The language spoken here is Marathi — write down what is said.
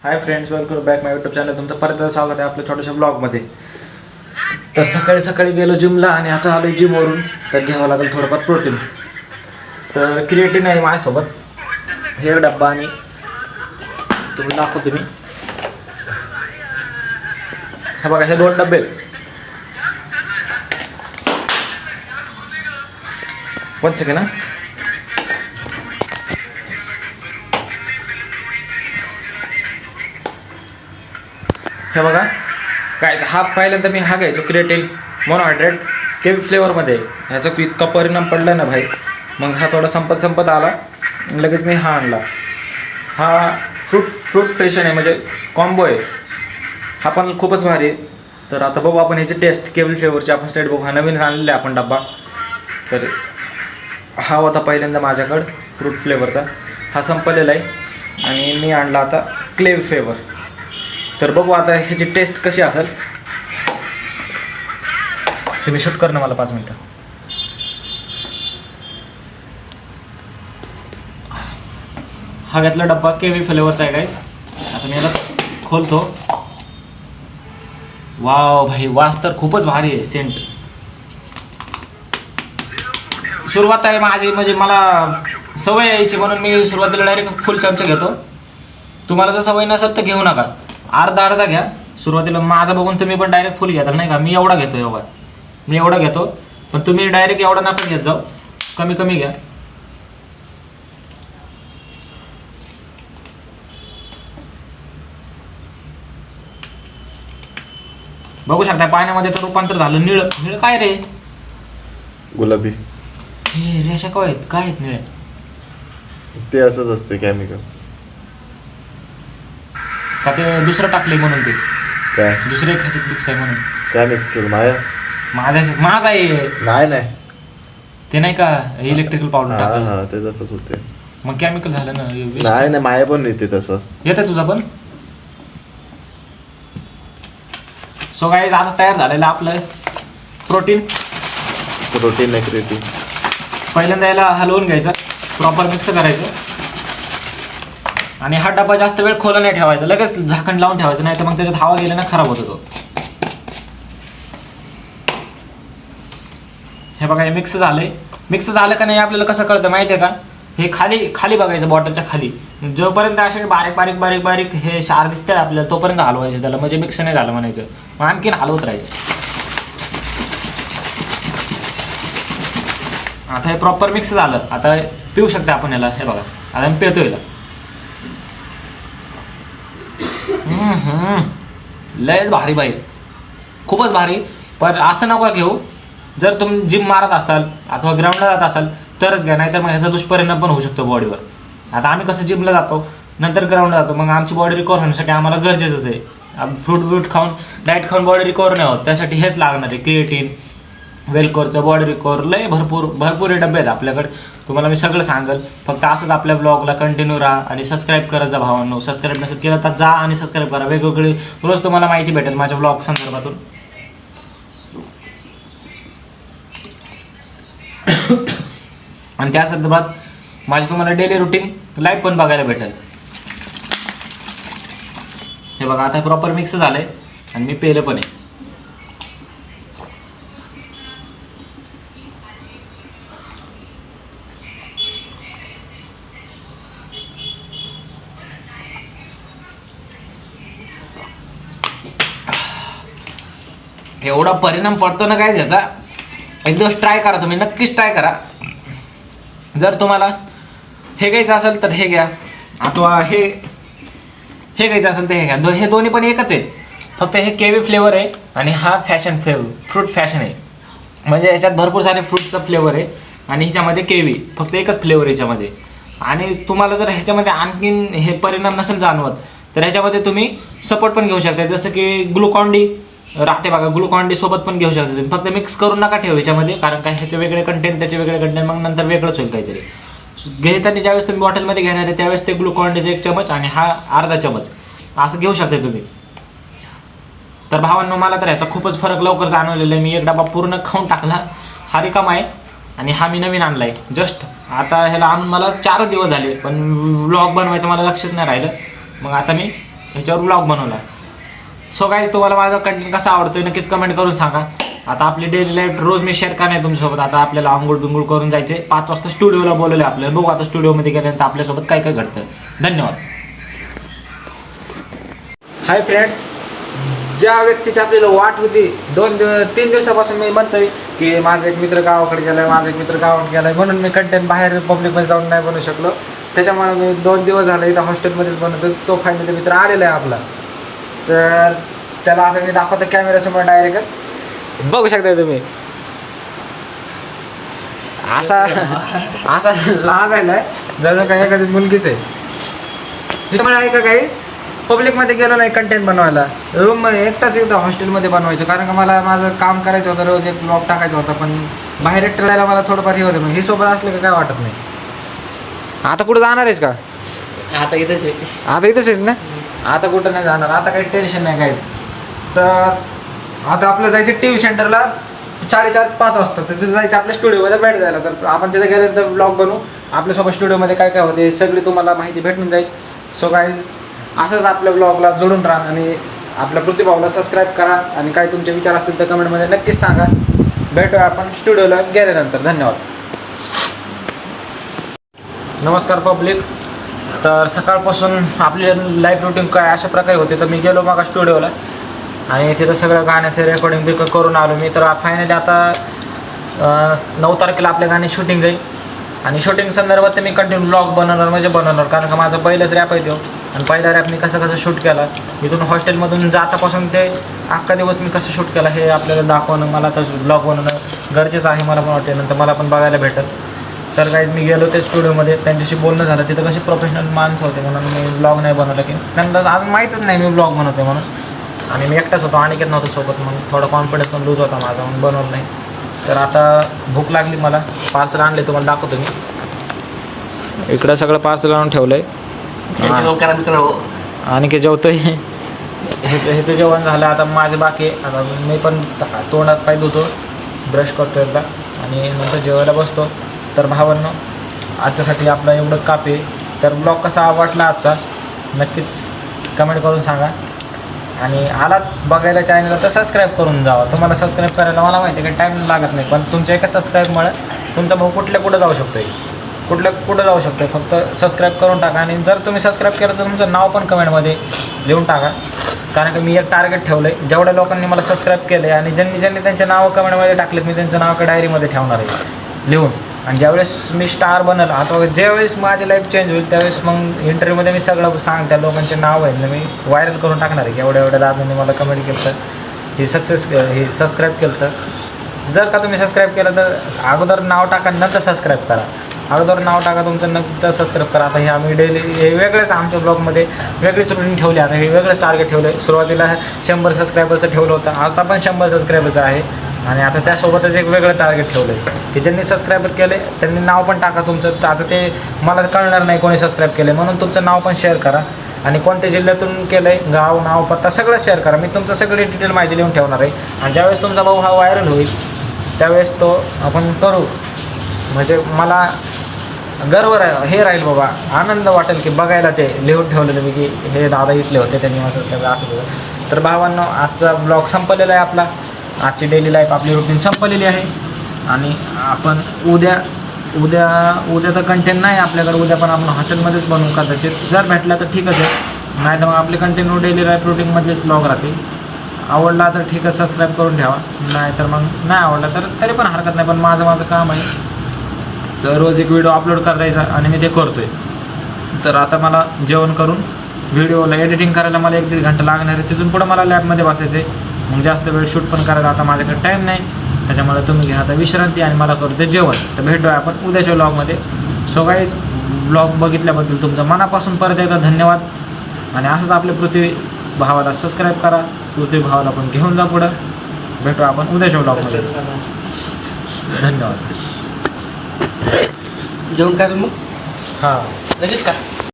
हाय फ्रेंड्स, वेलकम बॅक माय यूट्यूब चॅनल. तुमचं परत स्वागत आहे आपल्या छोट्याशा ब्लॉगमध्ये. तर सकाळी गेलो जिमला आणि आता आलो जिमवरून. तर घ्यावं लागेल थोडंफार प्रोटीन. तर क्रिएटिन आहे माझ्यासोबत, हे एक डब्बा आणि तुम्ही दाखवतो मी. हे बघा, हे 2 डब्बे. वन सेकंड ना. हे बघा काय, हा पहिल्यांदा मी हा घ्यायचो क्रिएटिन मोनोहायड्रेट केवी फ्लेवरमध्ये. ह्याचा इतका परिणाम पडला ना भाई. मग हा थोडा संपत आला, लगेच मी हा आणला. हा फ्रूट फ्रेशन आहे, म्हणजे कॉम्बो आहे. हा पण खूपच भारी आहे. तर आता बघू आपण ह्याची टेस्ट केवी फ्लेवरची. आपण स्टेट बघू, हा नवीन आणलेला आहे आपण डब्बा. तर हा होता पहिल्यांदा माझ्याकडं फ्रूट फ्लेवरचा, हा संपलेला आहे आणि मी आणला आता क्लेवी फ्लेवर. तर बघू आता ह्याची टेस्ट कशी असेल. मी शूट करणं मला 5 मिनटं. हा घेतला डब्बा केवी फ्लेवरचा आहे गाईस. आता मी याला खोलतो. वाव भाई, वास तर खूपच भारी आहे. सेंट सुरुवात आहे माझी, म्हणजे मला सवय यायची म्हणून मी सुरुवातीला डायरेक्ट फुल चमचा घेतो. तुम्हाला जर सवय नसेल तर घेऊ नका, अर्धा घ्या सुरुवातीला. माझा बघून तुम्ही पण डायरेक्ट फुल घेताल नाही का. मी एवढा घेतो, पण तुम्ही डायरेक्ट एवढा नका घेत जाऊ, कमी घ्या. बघू शकता पाण्यामध्ये तर रूपांतर झालं निळ. काय रे, गुलाबी. हे रेषा काय आहेत निळे? ते असंच असते, केमिकल. का ते दुसरं टाकले म्हणून? ते काय दुसरे ह्याच्यात मिक्स आहे म्हणून. काय मिक्स केलं? माझा आहे नाही ते, नाही का इलेक्ट्रिकल पावडर टाकलं. हा ते तसंच होते. मग केमिकल झालं ना. नाही माया पण येते तसंच. येतं तुझा पण. सो गाईज, आता तयार झालेलं आपलं प्रोटीन नाही क्रिएटिन. पहिल्यांदा याला हलवून घ्यायचं, प्रॉपर मिक्स करायचं. आणि हा डबा जास्त वेळ खोला नाही ठेवायचा, लगेच झाकण लावून ठेवायचं, नाही तर मग त्याच्यात हवा गेला ना खराब होतो तो. हे बघा, हे मिक्स झालं का नाही आपल्याला कसं कळतं माहिती आहे का? हे खाली बघायचं, बॉटलच्या खाली. जोपर्यंत असे बारीक हे क्षार दिसतंय आपल्याला, तोपर्यंत हलवायचं त्याला, म्हणजे मिक्स नाही झालं म्हणायचं. मग आणखीन हलवत राहायचं. आता हे प्रॉपर मिक्स झालं. आता पिऊ शकता आपण याला. हे बघा, आता मी पितो याला. लयच भारी बाई, खूपच भारी. पण असं नका घेऊ, जर तुम्ही जिम मारत असाल अथवा ग्राउंडला जात असाल तरच घ्या, नाहीतर मग ह्याचा दुष्परिणाम पण होऊ शकतो बॉडीवर. आता आम्ही कसं जिमला जातो, नंतर ग्राउंडला जातो, मग आमची बॉडी रिकवर होण्यासाठी आम्हाला गरजेचंच आहे. फ्रूट खाऊन डाएट खाऊन बॉडी रिकवर नाही होत, त्यासाठी हेच लागणार आहे क्रिएटिन, वेलकोरचं बॉडी रिकवर. लय भरपूर हे डबे आहेत आपल्याकडे. तुम्हाला मी सगळं सांगेल. फक्त असंच आपल्या ब्लॉगला कंटिन्यू राहा आणि सबस्क्राईब करत जा भावांनो. सबस्क्राईब नसेल केलं तर जा आणि सबस्क्राईब करा. वेगवेगळी रोज तुम्हाला माहिती भेटेल माझ्या ब्लॉग संदर्भातून. आणि त्या संदर्भात माझी तुम्हाला डेली रुटीन लाईव्ह पण बघायला भेटेल. हे बघा, आता प्रॉपर मिक्स झालंय आणि मी पेलं पण आहे. एवढा परिणाम पडतो ना काय ह्याचा. एक दिवस ट्राय करा, तुम्ही नक्कीच ट्राय करा. जर तुम्हाला हे घ्यायचं असेल तर हे घ्या, अथवा हे घ्यायचं असेल तर हे घ्या. हे दोन्ही पण एकच आहेत, फक्त हे केवी फ्लेवर आहे आणि हा फ्रूट फॅशन आहे. म्हणजे ह्याच्यात भरपूर सारे फ्रूटचा फ्लेवर आहे आणि ह्याच्यामध्ये केवी, फक्त एकच फ्लेवर ह्याच्यामध्ये. आणि तुम्हाला जर ह्याच्यामध्ये आणखीन हे परिणाम नसेल जाणवत तर ह्याच्यामध्ये तुम्ही सपोर्ट पण घेऊ शकता, जसं की ग्लुकॉन-डी राहते बघा. ग्लुकॉन-डी सोबत पण घेऊ शकता तुम्ही. फक्त मिक्स करून नका ठेवू ह्याच्यामध्ये, कारण काय ह्याचे वेगळे कंटेंट त्याचे वेगळे कंटेंट, मग नंतर वेगळंच होईल काहीतरी. घेताना ज्यावेळेस तुम्ही बॉटलमध्ये घेणार आहे त्यावेळेस ते ग्लुकॉन-डीचा 1 चमच आणि हा अर्धा चमच असं घेऊ शकता तुम्ही. तर भावांनो, मला तर ह्याचा खूपच फरक लवकर जाणवलेला आहे. मी एक डबा पूर्ण खाऊन टाकला. हा रिकामा आहे आणि हा मी नवीन आणला आहे जस्ट. आता ह्याला आणून मला 4 दिवस झाले, पण व्लॉग बनवायचं मला लक्षच नाही राहिलं. मग आता मी ह्याच्यावर ब्लॉग बनवला आहे. सो गाईज तुम्हाला माझा कंटेंट कसा आवडतोय नक्कीच कमेंट करून सांगा. आता आपली डेली लाईफ रोज मी शेअर करणार आहे तुमच्यासोबत. आता आपल्याला आंघोळ बिंगोळ करून जायचे, 5 वाजता स्टुडिओला बोलवलं आपल्याला. बघू आता स्टुडिओमध्ये गेल्यानंतर आपल्यासोबत काय काय घडतं. धन्यवाद. हाय फ्रेंड्स, ज्या व्यक्तीची आपल्याला वाट होती 3 दिवसापासून मी म्हणतोय की माझा एक मित्र गावाकडे गेलाय, माझा एक मित्र गावाकडे गेलाय, म्हणून मी कंटेंट बाहेर पब्लिकमध्ये जाऊन नाही बनवू शकलो. त्याच्यामुळे मी 2 दिवस झाले इथं हॉस्टेलमध्येच बनवतो. तो फायनली मित्र आलेला आहे आपला. तर त्याला आता मी दाखवतो कॅमेऱ्यासमोर डायरेक्ट. बघू शकता तुम्ही असा असा लाज आहे जर काही एखादी मुलगीच आहे. त्याच्यामुळे आहे का काही पब्लिकमध्ये गेलो नाही कंटेंट बनवायला. रूम एकटाच एकदा हॉस्टेलमध्ये बनवायचं, कारण का मला माझं काम करायचं होतं, रोज एक ब्लॉग टाकायचा होता. पण बाहेर एकटं जायला मला थोडंफार हे होतं. मग हे सोबत असलं का काय वाटत नाही. आता कुठं जाणार आहेस का? आता इथंच आहे. आता इथंच आहेस ना? आता कुठं नाही जाणार, आता काही टेन्शन नाही काय. तर आता आपलं जायचं TV सेंटरला 4:30-5 वाजता. तर तिथे जायचं आपल्या स्टुडिओमध्ये भेट जायला. तर आपण तिथे गेल्यानंतर ब्लॉग बनवू. आपल्यासोबत स्टुडिओमध्ये काय काय होते सगळी तुम्हाला माहिती भेटून जाईल. सो गाईज असंच आपल्या ब्लॉगला जोडून राहा आणि आपल्या प्रतिभावला सबस्क्राईब करा. आणि काय तुमचे विचार असतील तर कमेंटमध्ये नक्कीच सांगा. भेटूया आपण स्टुडिओला गेल्यानंतर. धन्यवाद. नमस्कार पब्लिक. तर सकाळपासून आपली लाईफ रुटीन काय अशा प्रकारे होते. तर मी गेलो मग स्टुडिओला आणि तिथं सगळं गाण्याचं रेकॉर्डिंग बिकॉर्ड करून आलो मी. तर फायनली आता 9 तारखेला आपल्या गाणी शूटिंग आहे. आणि शूटिंग संदर्भात मी कंटिन्यू ब्लॉग बनवणार, कारण का माझा पहिलंच रॅप आहे तो. आणि पहिला रॅप मी कसं शूट केला, इथून हॉस्टेलमधून जातापासून ते अख्खा दिवस मी कसं शूट केला हे आपल्याला दाखवणं, मला तर ब्लॉग बनवणं गरजेचं आहे. मला पण वाटते नंतर मला पण बघायला भेटेल. तर गाईज मी गेलो ते स्टुडिओमध्ये, त्यांच्याशी बोलणं झालं. तिथं कसे प्रोफेशनल माणसं होते म्हणून मी ब्लॉग नाही बनवलं, की त्यांना अजून माहीतच नाही मी ब्लॉग बनवते म्हणून. आणि मी एकटाच होतो, अनिकेत नव्हतं सोबत, म्हणून थोडा कॉन्फिडन्स पण लूज होता माझा, म्हणून बनवलं नाही. तर आता भूक लागली मला, पार्सल आणले तुम्हाला दाखवतो मी. इकडं सगळं पार्सल आणून ठेवलं आहे. करा मित्र. अनिकेत जेवतोय. ह्याचं जेवण झालं, आता माझे बाकी आहे. आता मी पण तोंडात पाय धुतो, ब्रश करतो एकदा आणि नंतर जेवायला बसतो. तर भावांनो, आजच्यासाठी आपला एवढंच कापी. तर ब्लॉग कसा आवडला आजचा नक्कीच कमेंट करून सांगा. आणि आलात बघायला चॅनलला तर सबस्क्राईब करून जावा. तुम्हाला सबस्क्राईब करायला मला माहिती आहे की टाईम लागत नाही, पण तुमच्या एका सबस्क्राईबमुळे तुमचा भाऊ कुठं जाऊ शकतो, कुठं जाऊ शकतो. फक्त सबस्क्राईब करून टाका. आणि जर तुम्ही सबस्क्राईब केलं तर तुमचं नाव पण कमेंटमध्ये लिहून टाका, कारण की मी एक टार्गेट ठेवलं आहे. जेवढ्या लोकांनी मला सबस्क्राईब केलं आहे आणि ज्यांनी त्यांचे नावं कमेंटमध्ये टाकलेत, मी त्यांचं नाव डायरीमध्ये ठेवणार आहे लिहून. आणि ज्यावेळेस मी स्टार बनल अथवा ज्यावेळेस माझी लाईफ चेंज होईल त्यावेळेस मग इंटरव्ह्यूमध्ये मी सगळं त्या लोकांचे नाव आहेत ना मी व्हायरल करून टाकणार आहे की एवढ्या दादांनी मला कमेंट केलं तर हे सबस्क्राईब केलं. तर जर का तुम्ही सबस्क्राईब केलं तर अगोदर नाव टाका, नंतर सबस्क्राईब करा. अगोदर नाव टाका तुमचं, नंतर सबस्क्राईब करा. आता हे आम्ही डेली हे वेगळंच आमच्या ब्लॉगमध्ये वेगळीच रुटीन ठेवली. आता हे वेगळंच टार्गेट ठेवलं आहे. सुरुवातीला 100 सबस्क्रायबरचं ठेवलं होतं, आता पण 100 सबस्क्रायबरचं आहे. आणि आता त्यासोबतच एक वेगळं टार्गेट ठेवलं आहे की ज्यांनी सबस्क्राईबर केले त्यांनी नाव पण टाका तुमचं. तर आता ते मला कळणार नाही कोणी सबस्क्राईब केलं, म्हणून तुमचं नाव पण शेअर करा. आणि कोणत्या जिल्ह्यातून केलं आहे, गाव, नाव, पत्ता सगळं शेअर करा. मी तुमचं सगळी डिटेल माहिती लिहून ठेवणार आहे. आणि ज्यावेळेस तुमचा भाऊ हा व्हायरल होईल त्यावेळेस तो आपण करू. म्हणजे मला गर्व हे राहील बाबा, आनंद वाटेल की बघायला ते लिहून ठेवलेलं मी की हे दादा इथले होते, त्यांनी असं केलं. तर भावांनो, आजचा ब्लॉग संपलेला आहे आपला. आजची डेली लाईफ आपली रुटीन संपलेली आहे. आणि आपण उद्या तर कंटेंट नाही आपल्याकडे. उद्या पण आपण हॉटेलमध्येच बनवू कदाचित. जर भेटला तर ठीकच आहे, नाही तर मग आपले कंटिन्यू डेली लाईफ रुटीनमध्येच ब्लॉग राहते. आवडला तर ठीक आहे, सबस्क्राईब करून ठेवा. नाही तर मग नाही आवडला तर तरी पण हरकत नाही. पण माझं काम आहे तर रोज एक व्हिडिओ अपलोड करायचा आणि मी ते करतो आहे. तर आता मला जेवण करून व्हिडिओला एडिटिंग करायला मला 1-1.5 घंटा लागणार आहे. तिथून पुढं मला लॅबमध्ये बसायचं आहे. मग जास्त वेळ शूट पण करायला आता माझ्याकडे टाईम नाही. त्याच्यामुळे तुम्ही घ्या आता विश्रांती आणि मला करू ते जेवण. तर भेटूया आपण उद्याच्या व्लॉगमध्ये. सो गाईज, ब्लॉग बघितल्याबद्दल तुमचं मनापासून परत एकदा धन्यवाद. आणि असंच आपल्या पृथ्वी भावाला सबस्क्राईब करा. पृथ्वी भावाला पण घेऊन जा पुढं. भेटू आपण उद्याच्या व्लॉगमध्ये. धन्यवाद. जेवण काय मग? हां लगेच का?